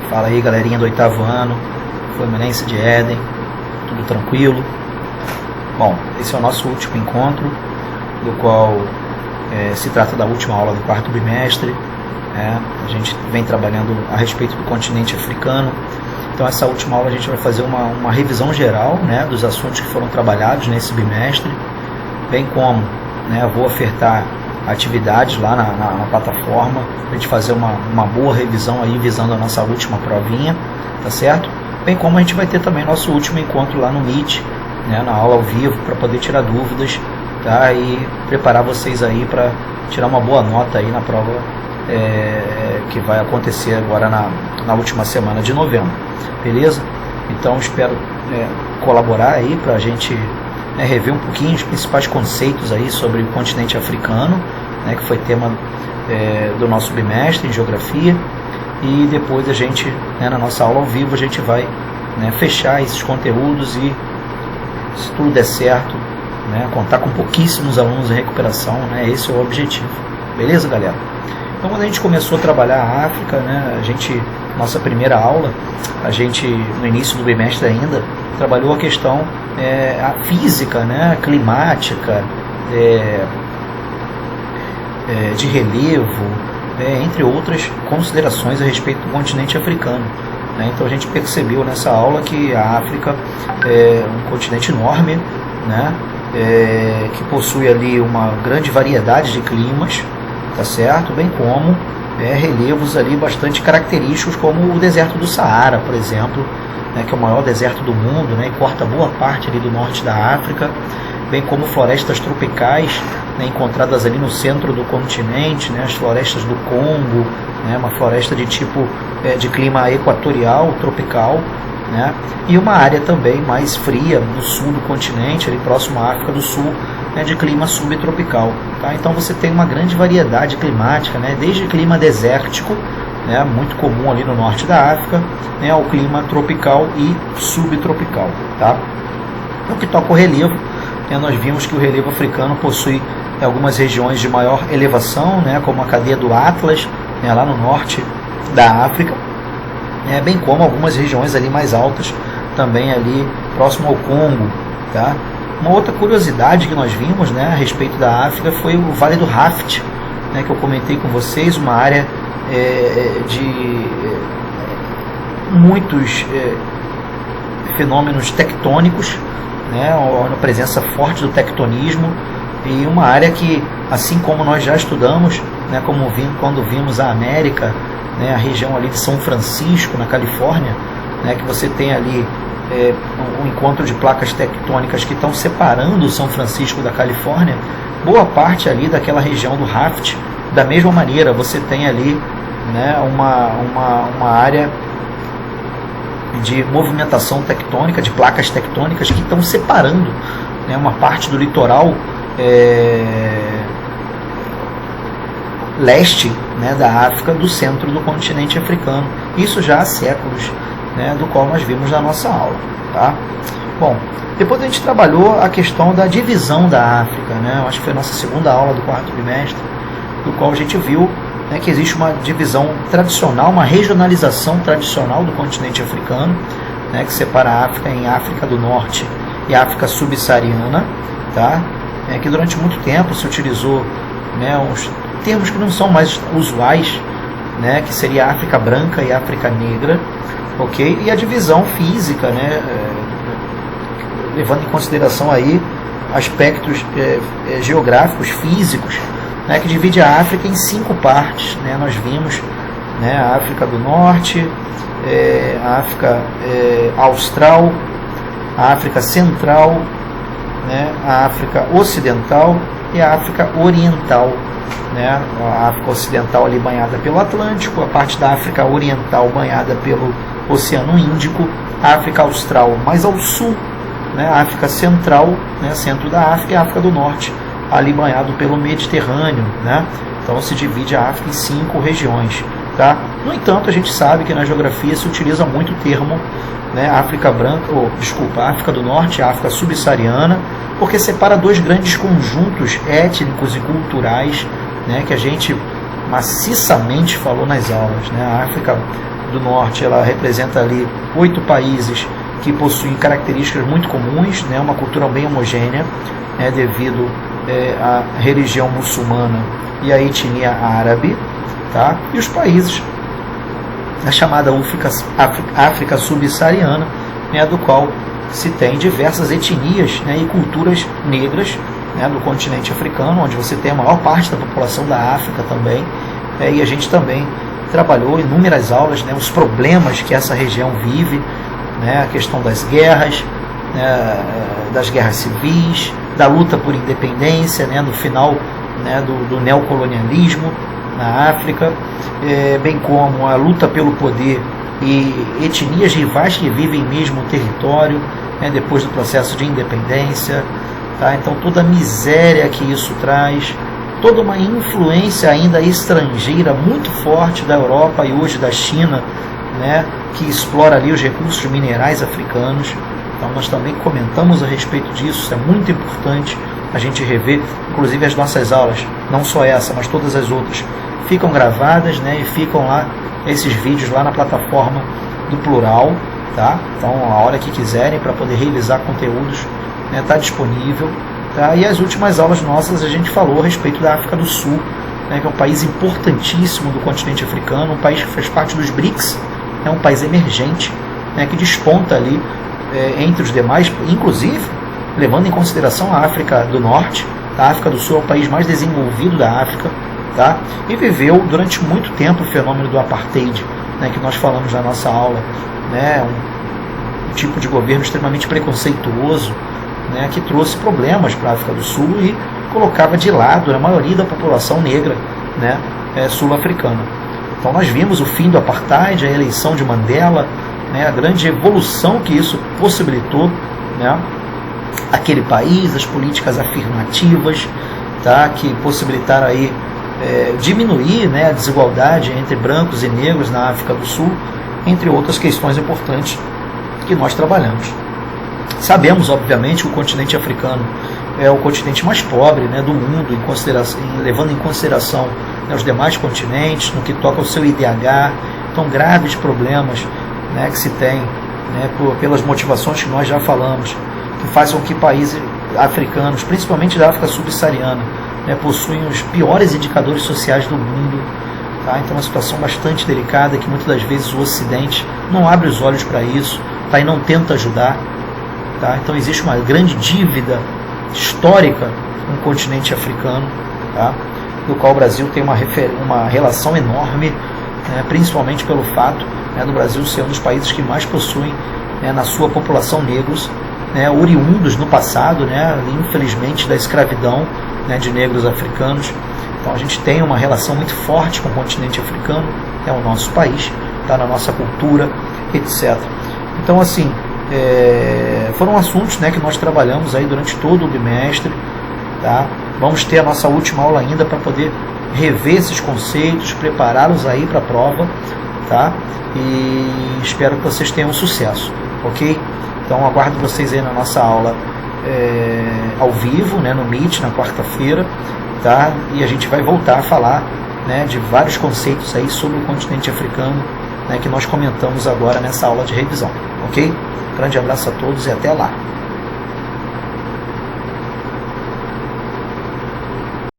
Fala aí, galerinha do 8º ano, Fluminense de Éden, tudo tranquilo? Bom, esse é o nosso último encontro, do qual se trata da última aula do 4º bimestre. A gente vem trabalhando a respeito do continente africano. Então essa última aula a gente vai fazer uma revisão geral, dos assuntos que foram trabalhados nesse bimestre, bem como vou ofertar atividades lá na plataforma, para a gente fazer uma boa revisão aí, visando a nossa última provinha, tá certo? Bem como a gente vai ter também nosso último encontro lá no Meet, na aula ao vivo, para poder tirar dúvidas, tá? E preparar vocês aí para tirar uma boa nota aí na prova que vai acontecer agora na última semana de novembro, beleza? Então espero colaborar aí para a gente rever um pouquinho os principais conceitos aí sobre o continente africano, que foi tema do nosso bimestre em geografia, e depois a gente, na nossa aula ao vivo, a gente vai fechar esses conteúdos e, se tudo der certo, contar com pouquíssimos alunos em recuperação, esse é o objetivo, beleza, galera? Então, quando a gente começou a trabalhar a África, nossa primeira aula, a gente, no início do bimestre ainda, trabalhou a questão a física, climática, de relevo, entre outras considerações a respeito do continente africano. Então a gente percebeu nessa aula que a África é um continente enorme, que possui ali uma grande variedade de climas, tá certo? Bem como relevos ali bastante característicos, como o deserto do Saara, por exemplo, que é o maior deserto do mundo, e corta boa parte ali do norte da África, bem como florestas tropicais, encontradas ali no centro do continente, as florestas do Congo, uma floresta de tipo de clima equatorial, tropical, e uma área também mais fria no sul do continente, ali próximo à África do Sul, de clima subtropical. Tá? Então você tem uma grande variedade climática, desde clima desértico, muito comum ali no norte da África, ao clima tropical e subtropical. Tá? No que toca o relevo, nós vimos que o relevo africano possui algumas regiões de maior elevação, como a cadeia do Atlas, lá no norte da África, bem como algumas regiões ali mais altas, também ali próximo ao Congo. Tá? Uma outra curiosidade que nós vimos a respeito da África foi o Vale do Rift, que eu comentei com vocês, uma área de muitos fenômenos tectônicos, uma presença forte do tectonismo, e uma área que, assim como nós já estudamos, quando vimos a América, a região ali de São Francisco, na Califórnia, que você tem ali um encontro de placas tectônicas que estão separando São Francisco da Califórnia, boa parte ali daquela região do Rift, da mesma maneira, você tem ali uma área de movimentação tectônica, de placas tectônicas que estão separando uma parte do litoral leste da África do centro do continente africano. Isso já há séculos, do qual nós vimos na nossa aula. Tá? Bom, depois a gente trabalhou a questão da divisão da África, acho que foi a nossa segunda aula do 4º bimestre, do qual a gente viu que existe uma divisão tradicional, uma regionalização tradicional do continente africano, que separa a África em África do Norte e África subsaariana, tá? Que durante muito tempo se utilizou uns termos que não são mais usuais, que seria a África branca e a África negra, ok? E a divisão física, levando em consideração aí aspectos geográficos, físicos, que divide a África em 5 partes. Nós vimos a África do Norte, a África Austral, a África Central, a África Ocidental e a África Oriental. A África Ocidental ali banhada pelo Atlântico, a parte da África Oriental banhada pelo Oceano Índico, a África Austral mais ao sul, a África Central, centro da África, e a África do Norte ali banhado pelo Mediterrâneo, Então se divide a África em 5 regiões, tá? No entanto, a gente sabe que na geografia se utiliza muito o termo África branca, África do Norte e África subsaariana, porque separa 2 grandes conjuntos étnicos e culturais, que a gente maciçamente falou nas aulas, a África do Norte, ela representa ali 8 países que possuem características muito comuns, né, uma cultura bem homogênea, né, devido à religião muçulmana e à etnia árabe, tá? E os países da chamada África subsaariana, né, do qual se tem diversas etnias, né, e culturas negras, né, do continente africano, onde você tem a maior parte da população da África também, e a gente também trabalhou inúmeras aulas, né, os problemas que essa região vive, né, a questão das guerras, né, das guerras civis, da luta por independência, né, no final, né, do neocolonialismo na África, bem como a luta pelo poder e etnias rivais que vivem mesmo o território, né, depois do processo de independência, tá? Então toda a miséria que isso traz, toda uma influência ainda estrangeira muito forte da Europa e hoje da China, né, que explora ali os recursos minerais africanos. Então nós também comentamos a respeito disso, é muito importante a gente rever, inclusive as nossas aulas, não só essa, mas todas as outras, ficam gravadas, né, e ficam lá, esses vídeos lá na plataforma do Plural, tá? Então a hora que quiserem para poder revisar conteúdos, né, tá disponível, tá? E as últimas aulas nossas a gente falou a respeito da África do Sul, né, que é um país importantíssimo do continente africano, um país que faz parte dos BRICS, é um país emergente, né, que desponta ali entre os demais, inclusive levando em consideração a África do Norte. A África do Sul é o país mais desenvolvido da África, tá? E viveu durante muito tempo o fenômeno do apartheid, né, que nós falamos na nossa aula, né, um tipo de governo extremamente preconceituoso, né, que trouxe problemas para a África do Sul e colocava de lado a maioria da população negra, né, sul-africana. Então nós vimos o fim do apartheid, a eleição de Mandela, né, a grande evolução que isso possibilitou, né, aquele país, as políticas afirmativas, tá, que possibilitaram aí diminuir, né, a desigualdade entre brancos e negros na África do Sul, entre outras questões importantes que nós trabalhamos. Sabemos, obviamente, que o continente africano é o continente mais pobre, né, do mundo, levando em consideração, né, os demais continentes, no que toca ao seu IDH. Então, graves problemas, né, que se tem, né, pelas motivações que nós já falamos, que fazem com que países africanos, principalmente da África subsaariana, né, possuem os piores indicadores sociais do mundo. Tá? Então é uma situação bastante delicada que muitas das vezes o Ocidente não abre os olhos para isso, tá? E não tenta ajudar. Tá? Então existe uma grande dívida histórica no continente africano, tá? Do qual o Brasil tem uma relação enorme, né, principalmente pelo fato, né, do Brasil ser um dos países que mais possuem, né, na sua população negros, né, oriundos no passado, né, infelizmente, da escravidão, né, de negros africanos. Então a gente tem uma relação muito forte com o continente africano, é o nosso país, está na nossa cultura, etc. Então, assim, foram assuntos, né, que nós trabalhamos aí durante todo o bimestre, tá? Vamos ter a nossa última aula ainda para poder rever esses conceitos, prepará-los aí para a prova, tá? E espero que vocês tenham sucesso, ok? Então aguardo vocês aí na nossa aula ao vivo, né, no Meet, na quarta-feira, tá? E a gente vai voltar a falar, né, de vários conceitos aí sobre o continente africano, né, que nós comentamos agora nessa aula de revisão, ok? Grande abraço a todos e até lá!